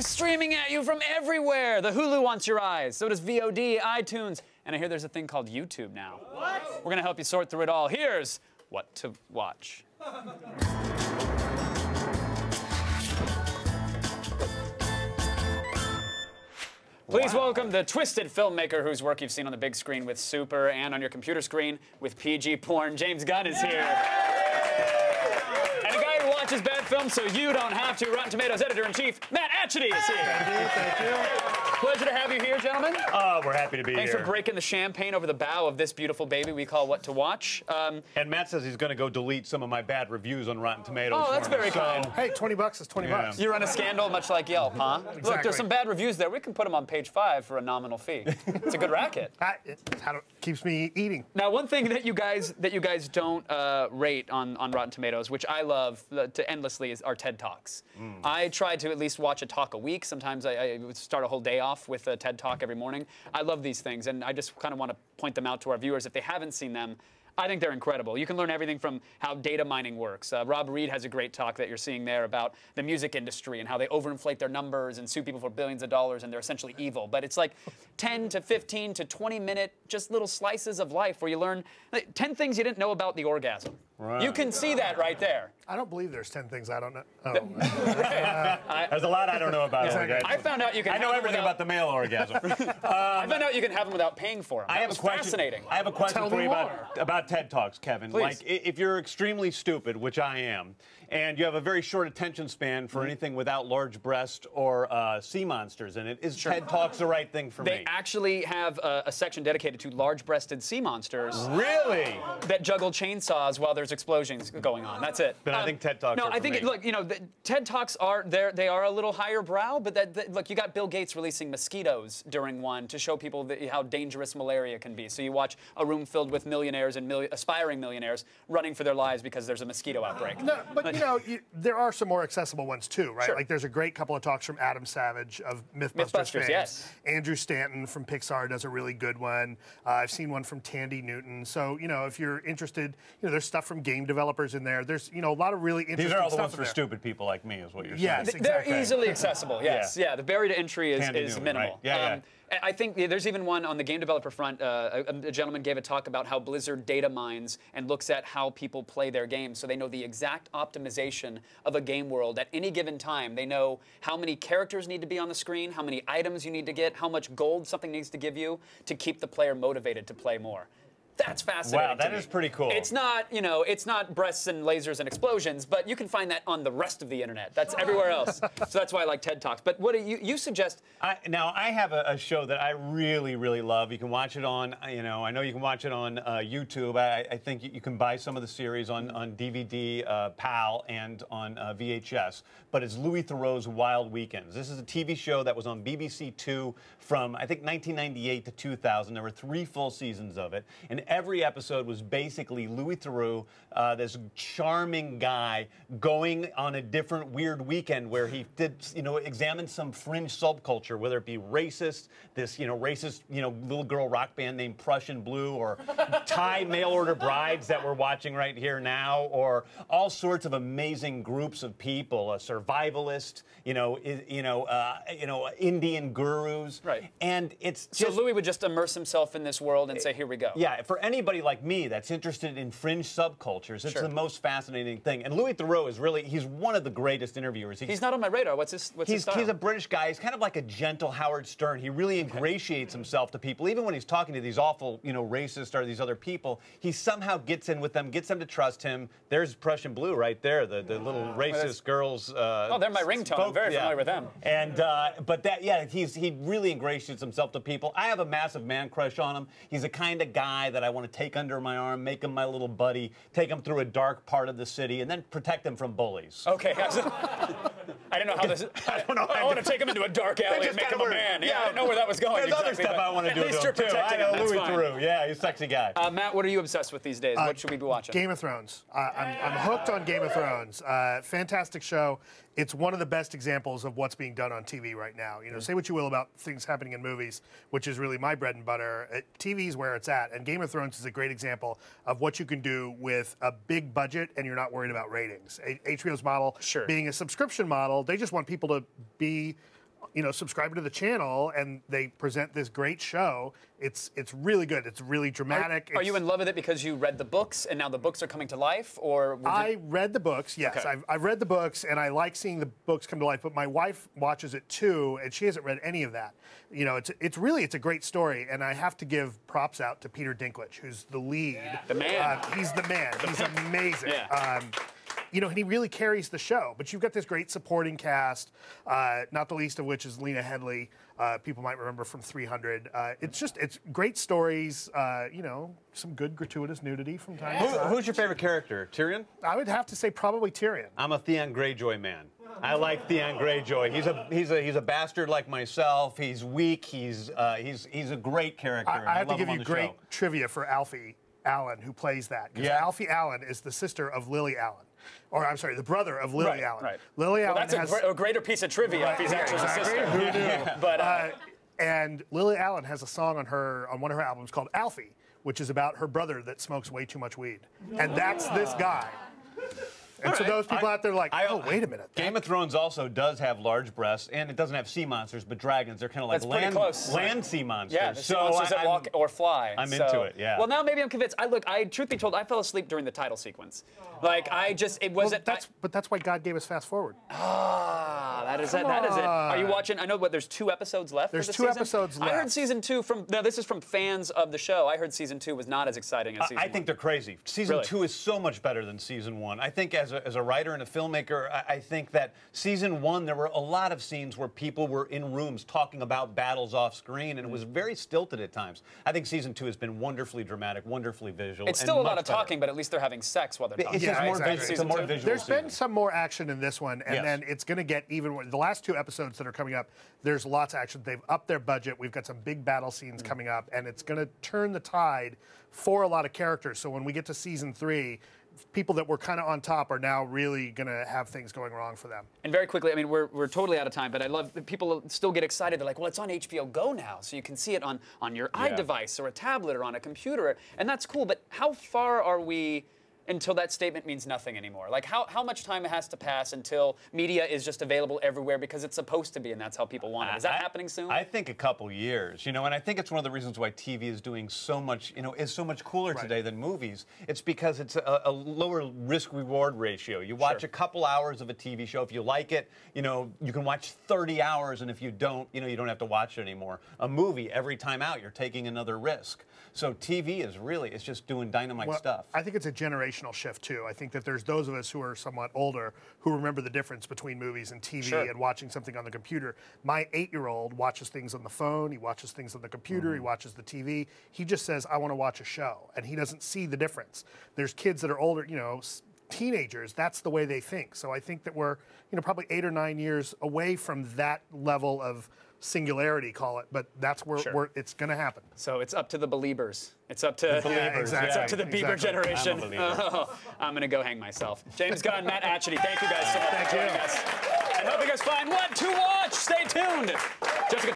is streaming at you from everywhere. The Hulu wants your eyes. So does VOD, iTunes, and I hear there's a thing called YouTube now. What? We're gonna help you sort through it all. Here's what to watch. Please welcome the twisted filmmaker whose work you've seen on the big screen with Super and on your computer screen with PG porn. James Gunn is here. And a guy who watches bad films so you don't have to, Rotten Tomatoes editor-in-chief, Matt Atchity is here. Thank you. Pleasure to have you here, gentlemen. We're happy to be Thanks here. for breaking the champagne over the bow of this beautiful baby we call What to Watch. And Matt says he's going to go delete some of my bad reviews on Rotten Tomatoes. Oh, that's very kind. Hey, 20 bucks is 20 bucks. You run a scandal much like Yelp, huh? Exactly. Look, there's some bad reviews there. We can put them on page 5 for a nominal fee. It's a good racket. It keeps me eating. Now, one thing that you guys don't rate on Rotten Tomatoes, which I love to endlessly, are TED Talks. I try to at least watch a talk a week. Sometimes I would start a whole day off with a TED Talk every morning. I love these things, and I just kind of want to point them out to our viewers if they haven't seen them. I think they're incredible. You can learn everything from how data mining works. Rob Reed has a great talk that you're seeing there about the music industry and how they overinflate their numbers and sue people for billions of dollars, and they're essentially evil. But it's like 10 to 15 to 20-minute just little slices of life where you learn 10 things you didn't know about the orgasm. Right. You can see that right there. I don't believe there's 10 things I don't know. Oh. There's a lot I don't know about orgasm. I found out you can. I know everything about the male orgasm. I found out you can have them without paying for them. I have a question. Fascinating. I have a question for you about TED Talks, Kevin. Please. Like, if you're extremely stupid, which I am, and you have a very short attention span for anything without large breast or sea monsters in it, is TED Talks the right thing for me? They actually have a section dedicated to large-breasted sea monsters. Really? That juggle chainsaws while there's explosions going on. That's it. But I think TED Talks. No, are I think look, TED Talks are they are a little higher brow, but look, you got Bill Gates releasing mosquitoes during one to show people how dangerous malaria can be. So you watch a room filled with millionaires and aspiring millionaires running for their lives because there's a mosquito outbreak. No, but there are some more accessible ones too, right? Sure. Like there's a great couple of talks from Adam Savage of Mythbusters fame. Yes. Andrew Stanton from Pixar does a really good one. I've seen one from Tandy Newton. So if you're interested, there's stuff from game developers in there. There's a lot of really interesting These are all the stuff ones for stupid people like me, is what you're saying. Yes, They're exactly. easily accessible. Yes, yeah. The barrier to entry is minimal. Right. Yeah, I think there's even one on the game developer front. A gentleman gave a talk about how Blizzard data mines and looks at how people play their games, so they know the exact optimization of a game world at any given time. They know how many characters need to be on the screen, how many items you need to get, how much gold something needs to give you to keep the player motivated to play more. That's fascinating. Wow, that is pretty cool. It's not, it's not breasts and lasers and explosions, but you can find that on the rest of the internet. That's everywhere else. So that's why I like TED Talks. But what do you suggest? Now, I have a show that I really, really love. You can watch it on, I know you can watch it on YouTube. I think you can buy some of the series on DVD, PAL, and on VHS. But it's Louis Theroux's Wild Weekends. This is a TV show that was on BBC Two from, I think, 1998 to 2000. There were 3 full seasons of it. And every episode was basically Louis Theroux, this charming guy, going on a different weird weekend where he did, examine some fringe subculture, whether it be racist, this, racist, little girl rock band named Prussian Blue, or Thai mail-order brides that we're watching right here now, or all sorts of amazing groups of people, a survivalist, Indian gurus. Right. And it's So just, Louis would just immerse himself in this world and say, here we go. Yeah, for anybody like me that's interested in fringe subcultures, it's the most fascinating thing. And Louis Theroux is really, he's one of the greatest interviewers. He's not on my radar. What's his style? He's a British guy. He's kind of like a gentle Howard Stern. He really ingratiates himself to people. Even when he's talking to these awful, racist or these other people, he somehow gets in with them, gets them to trust him. There's Prussian Blue right there, the little racist girls. Oh, they're my ringtone. I'm very familiar with them. And, he really ingratiates himself to people. I have a massive man crush on him. He's the kind of guy that I want to take under my arm, make him my little buddy, take him through a dark part of the city, and then protect him from bullies. Okay. I didn't know how this. I want to take him into a dark alley and make him a man. Yeah, I didn't know where that was going. There's other stuff I want to do to him, too. I know Louis Theroux. Yeah, he's a sexy guy. Matt, what are you obsessed with these days? What should we be watching? Game of Thrones. I'm hooked on Game of Thrones. Fantastic show. It's one of the best examples of what's being done on TV right now. Say what you will about things happening in movies, which is really my bread and butter. TV is where it's at, and Game of Thrones is a great example of what you can do with a big budget and you're not worried about ratings. HBO's model being a subscription model, they just want people to be subscribing to the channel, and they present this great show. It's really good. It's really dramatic. Are you in love with it because you read the books and now the books are coming to life, or? I read the books. Yes, Okay. I've read the books, and I like seeing the books come to life. But my wife watches it too, and she hasn't read any of that. It's a great story, and I have to give props out to Peter Dinklage, who's the lead. Yeah. The man. He's the man. He's amazing. Yeah. And he really carries the show. But you've got this great supporting cast, not the least of which is Lena Headey. People might remember from 300. It's great stories, some good gratuitous nudity from time to time. Who's your favorite character? Tyrion? I would have to say probably Tyrion. I'm a Theon Greyjoy man. I like Theon Greyjoy. He's a bastard like myself. He's weak. He's a great character. I have to love give him on you the great show. trivia for Alfie Allen, who plays that. Because Alfie Allen is the sister of Lily Allen. Or, I'm sorry, the brother of Lily Allen. Right. Lily Allen That's has a greater piece of trivia if he's actually exactly. a sister. Who knew? Yeah. But, and Lily Allen has a song on one of her albums called Alfie, which is about her brother that smokes way too much weed. And that's this guy. And so those people out there are like, oh, wait a minute. Game of Thrones also does have large breasts, and it doesn't have sea monsters, but dragons. They're kind of like land sea monsters. Yeah, the sea monsters that walk or fly. I'm into it, yeah. Well, now maybe I'm convinced. Truth be told, I fell asleep during the title sequence. Like, it wasn't... But that's why God gave us fast forward. That is it. That is it. Are you watching? I know, there's 2 episodes left. There's for the 2 season? episodes left. I heard season 2 from. Now, this is from fans of the show. I heard season 2 was not as exciting as season 1. I think they're crazy. Season 2 is so much better than season 1. I think as a writer and a filmmaker, I think that season 1 there were a lot of scenes where people were in rooms talking about battles off screen, and it was very stilted at times. I think season 2 has been wonderfully dramatic, wonderfully visual. It's still a lot of talking, but at least they're having sex while they're talking. It's just more visual. There's been some more action in this one, and then it's going to get even more. The last 2 episodes that are coming up, there's lots of action. They've upped their budget. We've got some big battle scenes coming up, and it's going to turn the tide for a lot of characters. So when we get to season 3, people that were kind of on top are now really going to have things going wrong for them. And very quickly, I mean, we're totally out of time, but I love that people still get excited. They're like, well, it's on HBO Go now, so you can see it on your iDevice or a tablet or on a computer, and that's cool. But how far are we until that statement means nothing anymore? Like, how much time has to pass until media is just available everywhere because it's supposed to be, and that's how people want it? Is that happening soon? I think a couple years, and I think it's one of the reasons why TV is doing so much, is so much cooler today than movies. It's because it's a lower risk-reward ratio. You watch a couple hours of a TV show. If you like it, you can watch 30 hours, and if you don't, you don't have to watch it anymore. A movie, every time out, you're taking another risk. So TV it's just doing dynamite stuff. I think it's a generational shift, too. I think that there's those of us who are somewhat older who remember the difference between movies and TV and watching something on the computer. My 8-year-old watches things on the phone. He watches things on the computer. He watches the TV. He just says, I want to watch a show. And he doesn't see the difference. There's kids that are older, teenagers, that's the way they think. So I think that we're, probably 8 or 9 years away from that level of singularity, call it, but that's where it's going to happen. So it's up to the Beliebers. It's up to exactly. It's up to the Bieber generation. I'm going to go hang myself. James Gunn, Matt Atchity, thank you guys so much for joining us. I hope you guys find what to watch. Stay tuned. Jessica